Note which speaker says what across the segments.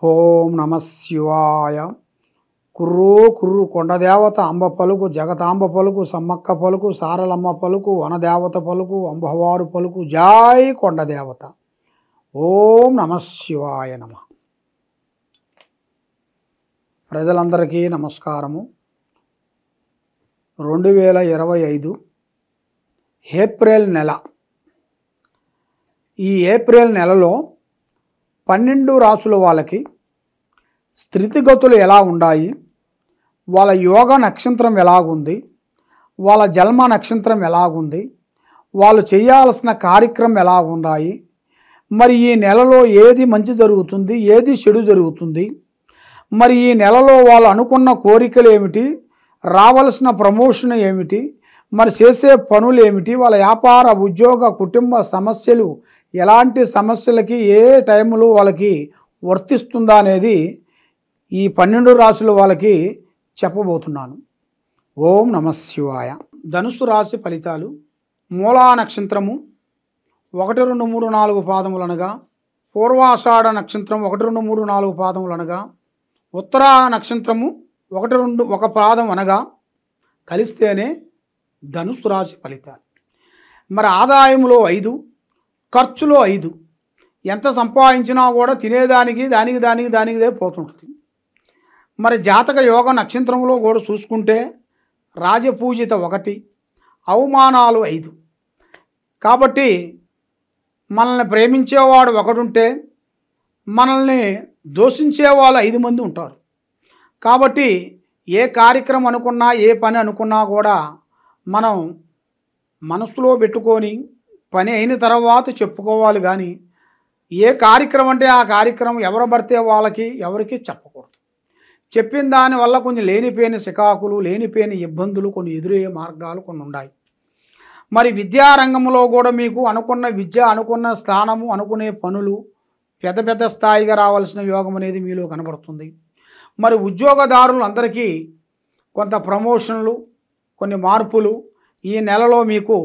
Speaker 1: ఓం నమ శివాయ. కుర్రూ కుర్రు కొండదేవత అంబ పలుకు, జగతాంబ పలుకు, సమ్మక్క పలుకు, సారలమ్మ పలుకు, వనదేవత పలుకు, అంబవారు పలుకు, జై కొండదేవత. ఓం నమ శివాయ నమ. ప్రజలందరికీ నమస్కారము. 2025 ఏప్రిల్ నెల. ఈ ఏప్రిల్ నెలలో 12 రాసుల వాళ్ళకి స్థితిగతులు ఎలా ఉన్నాయి, వాళ్ళ యోగ నక్షత్రం ఎలాగుంది, వాళ్ళ జన్మ నక్షత్రం ఎలాగుంది, వాళ్ళు చేయాల్సిన కార్యక్రమం ఎలా ఉన్నాయి, మరి ఈ నెలలో ఏది మంచి జరుగుతుంది, ఏది చెడు జరుగుతుంది, మరి ఈ నెలలో వాళ్ళు అనుకున్న కోరికలు ఏమిటి, రావాల్సిన ప్రమోషన్ ఏమిటి, మరి చేసే పనులు ఏమిటి, వాళ్ళ వ్యాపార ఉద్యోగ కుటుంబ సమస్యలు ఎలాంటి సమస్యలకి ఏ టైంలో వాళ్ళకి వర్తిస్తుందా అనేది ఈ 12 రాశుల వాళ్ళకి చెప్పబోతున్నాను. ఓం నమ శివాయ. ధనుసు రాశి ఫలితాలు. మూలా నక్షత్రము 1, 2, 3, 4 పాదములు అనగా, పూర్వాషాఢ నక్షత్రం 1, 2, 3, 4 పాదములు అనగా, ఉత్తరా నక్షత్రము 1, 2, 1 పాదం అనగా కలిస్తేనే ధనుసు రాశి ఫలితాలు. మరి ఆదాయంలో 5, ఖర్చులో 5. ఎంత సంపాదించినా కూడా తినేదానికి దానిదే పోతుంటుంది. మరి జాతక యోగ నక్షత్రంలో కూడా చూసుకుంటే రాజపూజిత 1, అవమానాలు 5. కాబట్టి మనల్ని ప్రేమించేవాడు 1 ఉంటే మనల్ని దూషించేవాళ్ళు 5 మంది ఉంటారు. కాబట్టి ఏ కార్యక్రమం అనుకున్నా, ఏ పని అనుకున్నా కూడా మనం మనసులో పెట్టుకొని పని అయిన తర్వాత చెప్పుకోవాలి. కానీ ఏ కార్యక్రమం అంటే ఆ కార్యక్రమం ఎవరు పడితే వాళ్ళకి ఎవరికి చెప్పకూడదు. చెప్పిన దానివల్ల కొన్ని లేనిపోయిన సికాకులు, లేనిపోయిన ఇబ్బందులు, కొన్ని ఎదురయ్యే మార్గాలు కొన్ని ఉన్నాయి. మరి విద్యారంగంలో కూడా మీకు అనుకున్న విద్య, అనుకున్న స్థానము, అనుకునే పనులు పెద్ద పెద్ద స్థాయిగా రావాల్సిన యోగం అనేది మీలో కనబడుతుంది. మరి ఉద్యోగదారులందరికీ కొంత ప్రమోషన్లు, కొన్ని మార్పులు ఈ నెలలో మీకు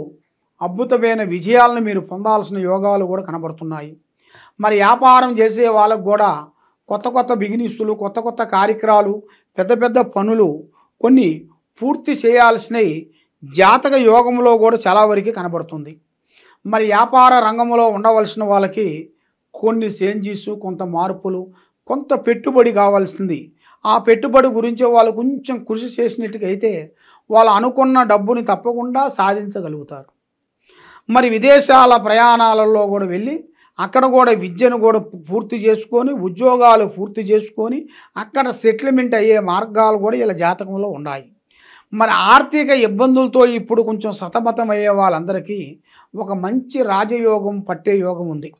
Speaker 1: అద్భుతమైన విజయాలను మీరు పొందాల్సిన యోగాలు కూడా కనబడుతున్నాయి. మరి వ్యాపారం చేసే వాళ్ళకు కూడా కొత్త కొత్త బిజినెస్లు, కొత్త కొత్త కార్యక్రమాలు, పెద్ద పెద్ద పనులు కొన్ని పూర్తి చేయాల్సినవి జాతక యోగంలో కూడా చాలా వరకు కనబడుతుంది. మరి వ్యాపార రంగంలో ఉండవలసిన వాళ్ళకి కొన్ని చేంజెస్, కొంత మార్పులు, కొంత పెట్టుబడి కావాల్సింది. ఆ పెట్టుబడి గురించి వాళ్ళు కొంచెం కృషి చేసినట్టుగైతే వాళ్ళు అనుకున్న డబ్బుని తప్పకుండా సాధించగలుగుతారు. మరి విదేశాల ప్రయాణాలలో కూడా వెళ్ళి అక్కడ కూడా విద్యను కూడా పూర్తి చేసుకొని, ఉద్యోగాలు పూర్తి చేసుకొని అక్కడ సెటిల్మెంట్ అయ్యే మార్గాలు కూడా ఇలా జాతకంలో ఉన్నాయి. మరి ఆర్థిక ఇబ్బందులతో ఇప్పుడు కొంచెం సతమతమయ్యే వాళ్ళందరికీ ఒక మంచి రాజయోగం పట్టే యోగం ఉంది.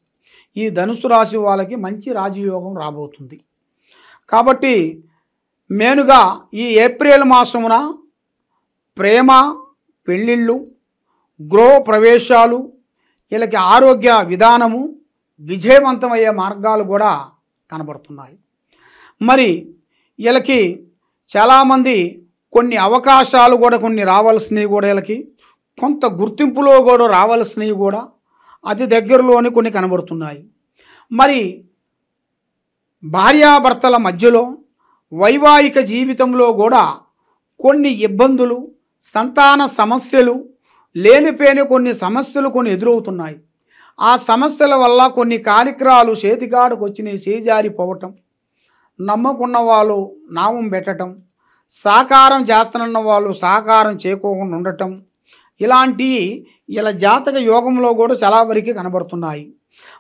Speaker 1: ఈ ధనుసు రాశి వాళ్ళకి మంచి రాజయోగం రాబోతుంది. కాబట్టి మెయిన్గా ఈ ఏప్రిల్ మాసమున ప్రేమ పెళ్ళిళ్ళు, గృహ ప్రవేశాలు, వీళ్ళకి ఆరోగ్య విధానము విజయవంతమయ్యే మార్గాలు కూడా కనబడుతున్నాయి. మరి వీళ్ళకి చాలామంది కొన్ని అవకాశాలు కూడా కొన్ని రావాల్సినవి కూడా వీళ్ళకి కొంత గుర్తింపులో కూడా రావాల్సినవి కూడా అతి దగ్గరలోని కొన్ని కనబడుతున్నాయి. మరి భార్యాభర్తల మధ్యలో వైవాహిక జీవితంలో కూడా కొన్ని ఇబ్బందులు, సంతాన సమస్యలు, లేనిపోయిన కొన్ని సమస్యలు కొన్ని ఎదురవుతున్నాయి. ఆ సమస్యల వల్ల కొన్ని కార్యక్రమాలు చేతికాడకు వచ్చినాయి చేజారిపోవటం, నమ్మకున్న వాళ్ళు నామం పెట్టడం, సాకారం చేస్తున్న వాళ్ళు సాకారం చేయకోకుండా ఉండటం, ఇలాంటివి ఇలా జాతక యోగంలో కూడా చాలా వరకు కనబడుతున్నాయి.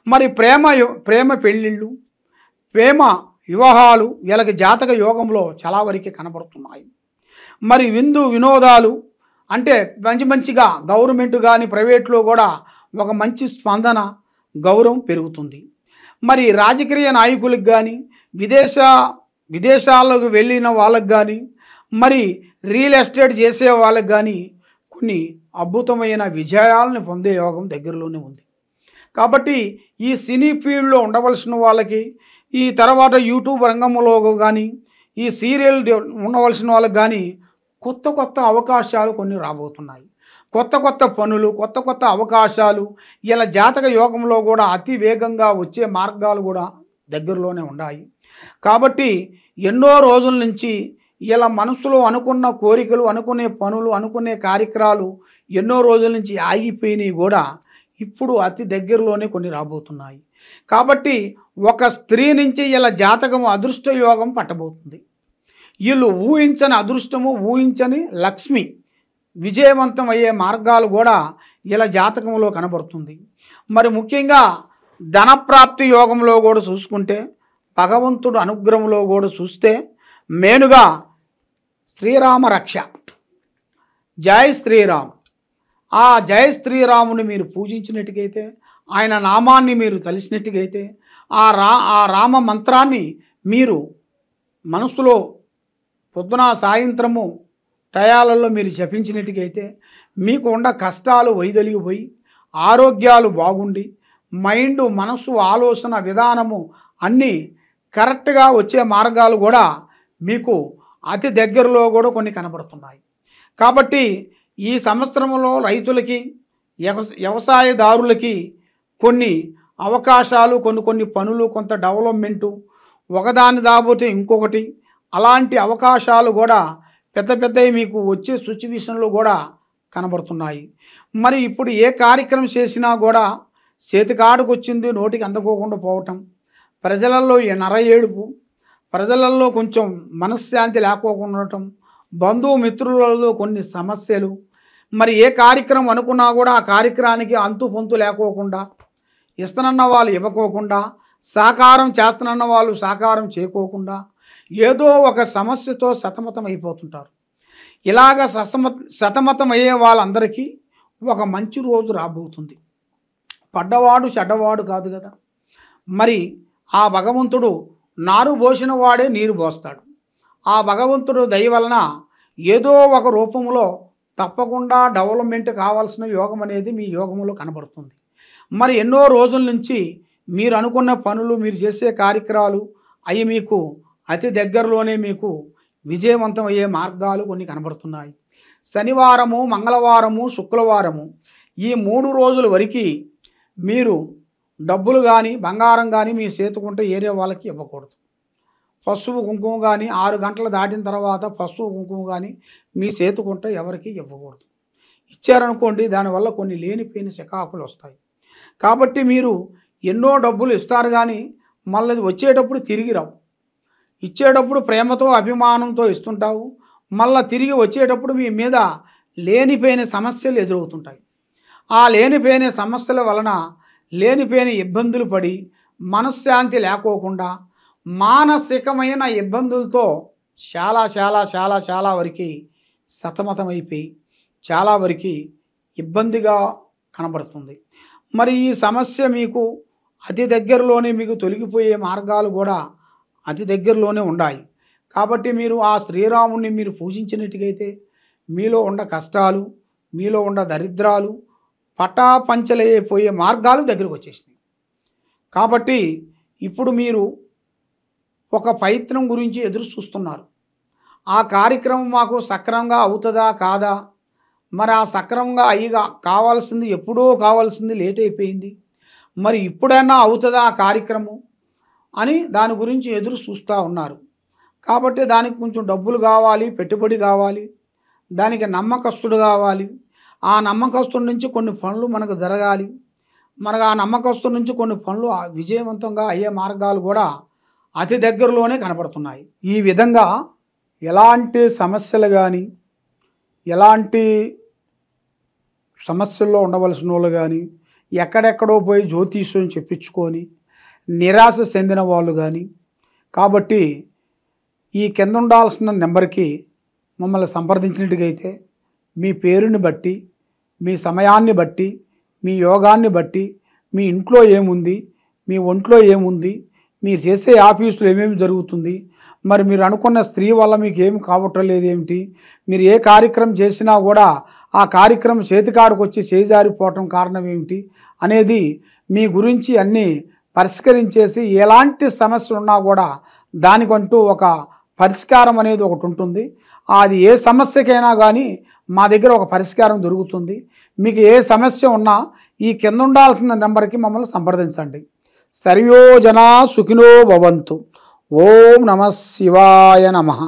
Speaker 1: మరి ప్రేమ పెళ్ళిళ్ళు, ప్రేమ వివాహాలు వీళ్ళకి జాతక యోగంలో చాలా వరకు కనబడుతున్నాయి. మరి విందు వినోదాలు అంటే మంచిగా గవర్నమెంట్ కానీ ప్రైవేట్లో కూడా ఒక మంచి స్పందన, గౌరవం పెరుగుతుంది. మరి రాజకీయ నాయకులకు కానీ, విదేశాలకు వెళ్ళిన వాళ్ళకు కానీ, మరి రియల్ ఎస్టేట్ చేసే వాళ్ళకు కానీ కొన్ని అద్భుతమైన విజయాలను పొందే యోగం దగ్గరలోనే ఉంది. కాబట్టి ఈ సినీ ఫీల్డ్లో ఉండవలసిన వాళ్ళకి, ఈ తర్వాత యూట్యూబ్ రంగంలో కానీ, ఈ సీరియల్ ఉండవలసిన వాళ్ళకి కానీ కొత్త కొత్త అవకాశాలు కొన్ని రాబోతున్నాయి. కొత్త కొత్త పనులు, కొత్త కొత్త అవకాశాలు ఇలా జాతక యోగంలో కూడా అతి వేగంగా వచ్చే మార్గాలు కూడా దగ్గరలోనే ఉన్నాయి. కాబట్టి ఎన్నో రోజుల నుంచి ఇలా మనసులో అనుకున్న కోరికలు, అనుకునే పనులు, అనుకునే కార్యక్రమాలు ఎన్నో రోజుల నుంచి ఆగిపోయినవి కూడా ఇప్పుడు అతి దగ్గరలోనే కొన్ని రాబోతున్నాయి. కాబట్టి ఒక స్త్రీ నుంచి ఇలా జాతకము అదృష్ట యోగం పట్టబోతుంది. వీళ్ళు ఊహించని అదృష్టము, ఊహించని లక్ష్మి విజయవంతం అయ్యే మార్గాలు కూడా ఇలా జాతకంలో కనబడుతుంది. మరి ముఖ్యంగా ధనప్రాప్తి యోగంలో కూడా చూసుకుంటే, భగవంతుడు అనుగ్రహంలో కూడా చూస్తే మేనుగా శ్రీరామ రక్ష, జై శ్రీరామ్, ఆ జై శ్రీరాముని మీరు పూజించినట్టుగైతే, ఆయన నామాన్ని మీరు తలిసినట్టుగైతే, ఆ రామ మంత్రాన్ని మీరు మనసులో పొద్దున సాయంత్రము టయాలలో మీరు జపించినట్టుగైతే మీకు ఉన్న కష్టాలు వైదొలిగిపోయి ఆరోగ్యాలు బాగుండి మైండ్, మనసు, ఆలోచన విధానము అన్నీ కరెక్ట్గా వచ్చే మార్గాలు కూడా మీకు అతి దగ్గరలో కూడా కొన్ని కనబడుతున్నాయి. కాబట్టి ఈ సంవత్సరంలో రైతులకి, వ్యవసాయదారులకి కొన్ని అవకాశాలు, కొన్ని పనులు, కొంత డెవలప్మెంటు, ఒకదాని దాబోతే ఇంకొకటి, అలాంటి అవకాశాలు కూడా పెద్దవి మీకు వచ్చే సిచ్యువేషన్లో కూడా కనబడుతున్నాయి. మరి ఇప్పుడు ఏ కార్యక్రమం చేసినా కూడా చేతికాడుకు వచ్చింది నోటికి అందుకోకుండా పోవటం, ప్రజలలో నరఏడుపు, ప్రజలలో కొంచెం మనశ్శాంతి లేకోకుండా ఉండటం, బంధుమిత్రులలో కొన్ని సమస్యలు, మరి ఏ కార్యక్రమం అనుకున్నా కూడా ఆ కార్యక్రమానికి అంతు పొంతు లేకోకుండా, ఇస్తానన్న వాళ్ళు ఇవ్వకోకుండా, సాకారం చేస్తానన్న వాళ్ళు సాకారం చేయకోకుండా ఏదో ఒక సమస్యతో సతమతం అయిపోతుంటారు. ఇలాగ సతమతం అయ్యే వాళ్ళందరికీ ఒక మంచి రోజు రాబోతుంది. పడ్డవాడు చెడ్డవాడు కాదు కదా. మరి ఆ భగవంతుడు నారు పోసిన వాడే నీరు పోస్తాడు. ఆ భగవంతుడు దయ వలన ఏదో ఒక రూపంలో తప్పకుండా డెవలప్మెంట్ కావాల్సిన యోగం అనేది మీ యోగంలో కనబడుతుంది. మరి ఎన్నో రోజుల నుంచి మీరు అనుకున్న పనులు, మీరు చేసే కార్యక్రమాలు అవి మీకు అతి దగ్గరలోనే మీకు విజయవంతం అయ్యే మార్గాలు కొన్ని కనబడుతున్నాయి. శనివారము, మంగళవారము, శుక్రవారము ఈ 3 రోజుల వరకు మీరు డబ్బులు కానీ, బంగారం కానీ మీ చేతుకుంటే ఏరే వాళ్ళకి ఇవ్వకూడదు. పసుపు కుంకుమ కానీ 6 గంటలు దాటిన తర్వాత పసుపు కుంకుమ కానీ మీ చేతుకుంటే ఎవరికి ఇవ్వకూడదు. ఇచ్చారనుకోండి దానివల్ల కొన్ని లేనిపోయిన చికాకులు వస్తాయి. కాబట్టి మీరు ఎన్నో డబ్బులు ఇస్తారు కానీ మళ్ళీ వచ్చేటప్పుడు తిరిగి రావు. ఇచ్చేటప్పుడు ప్రేమతో, అభిమానంతో ఇస్తుంటావు, మళ్ళీ తిరిగి వచ్చేటప్పుడు మీ మీద లేనిపోయిన సమస్యలు ఎదురవుతుంటాయి. ఆ లేనిపోయిన సమస్యల వలన లేనిపోయిన ఇబ్బందులు పడి మనశ్శాంతి లేకోకుండా మానసికమైన ఇబ్బందులతో చాలా వరకు సతమతమైపోయి చాలా వరకు ఇబ్బందిగా కనబడుతుంది. మరి ఈ సమస్య మీకు అతి దగ్గరలోనే మీకు తొలగిపోయే మార్గాలు కూడా అతి దగ్గరలోనే ఉన్నాయి. కాబట్టి మీరు ఆ శ్రీరాముని మీరు పూజించినట్టుగైతే మీలో ఉన్న కష్టాలు, మీలో ఉన్న దరిద్రాలు పటాపంచలైపోయే మార్గాలు దగ్గరకు వచ్చేసినాయి. కాబట్టి ఇప్పుడు మీరు ఒక ప్రయత్నం గురించి ఎదురు చూస్తున్నారు. ఆ కార్యక్రమం మాకు సక్రమంగా అవుతుందా కాదా, మరి ఆ సక్రమంగా కావాల్సింది ఎప్పుడో కావాల్సింది లేట్ అయిపోయింది, మరి ఇప్పుడైనా అవుతుందా ఆ కార్యక్రమం అని దాని గురించి ఎదురు చూస్తూ ఉన్నారు. కాబట్టి దానికి కొంచెం డబ్బులు కావాలి, పెట్టుబడి కావాలి, దానికి నమ్మకస్తుడు కావాలి. ఆ నమ్మకస్తుడి నుంచి కొన్ని పనులు మనకు జరగాలి. మనకు ఆ నమ్మకస్తుడి నుంచి కొన్ని పనులు విజయవంతంగా అయ్యే మార్గాలు కూడా అతి దగ్గరలోనే కనపడుతున్నాయి. ఈ విధంగా ఎలాంటి సమస్యలు కానీ, ఎలాంటి సమస్యల్లో ఉండవలసిన వాళ్ళు కానీ, ఎక్కడెక్కడో పోయి జ్యోతిష్యం చెప్పించుకొని నిరాశ చెందిన వాళ్ళు కానీ, కాబట్టి ఈ కింద ఉండాల్సిన నెంబర్కి మమ్మల్ని సంప్రదించినట్టుగైతే మీ పేరుని బట్టి, మీ సమయాన్ని బట్టి, మీ యోగాన్ని బట్టి, మీ ఇంట్లో ఏముంది, మీ ఒంట్లో ఏముంది, మీరు చేసే ఆఫీసులో ఏమేమి జరుగుతుంది, మరి మీరు అనుకున్న స్త్రీ వల్ల మీకు ఏమి కావటం లేదేమిటి, మీరు ఏ కార్యక్రమం చేసినా కూడా ఆ కార్యక్రమం చేతికాడికి వచ్చి చేజారిపోవటం కారణం ఏమిటి అనేది మీ గురించి అన్నీ పరిష్కరించేసి ఎలాంటి సమస్య ఉన్నా కూడా దానికంటూ ఒక పరిష్కారం అనేది ఒకటి ఉంటుంది. అది ఏ సమస్యకైనా కానీ మా దగ్గర ఒక పరిష్కారం దొరుకుతుంది. మీకు ఏ సమస్య ఉన్నా ఈ కింద ఉండాల్సిన నెంబర్కి మమ్మల్ని సంప్రదించండి. సర్వో జనా సుఖినో భవంతు. ఓం నమః శివాయ నమః.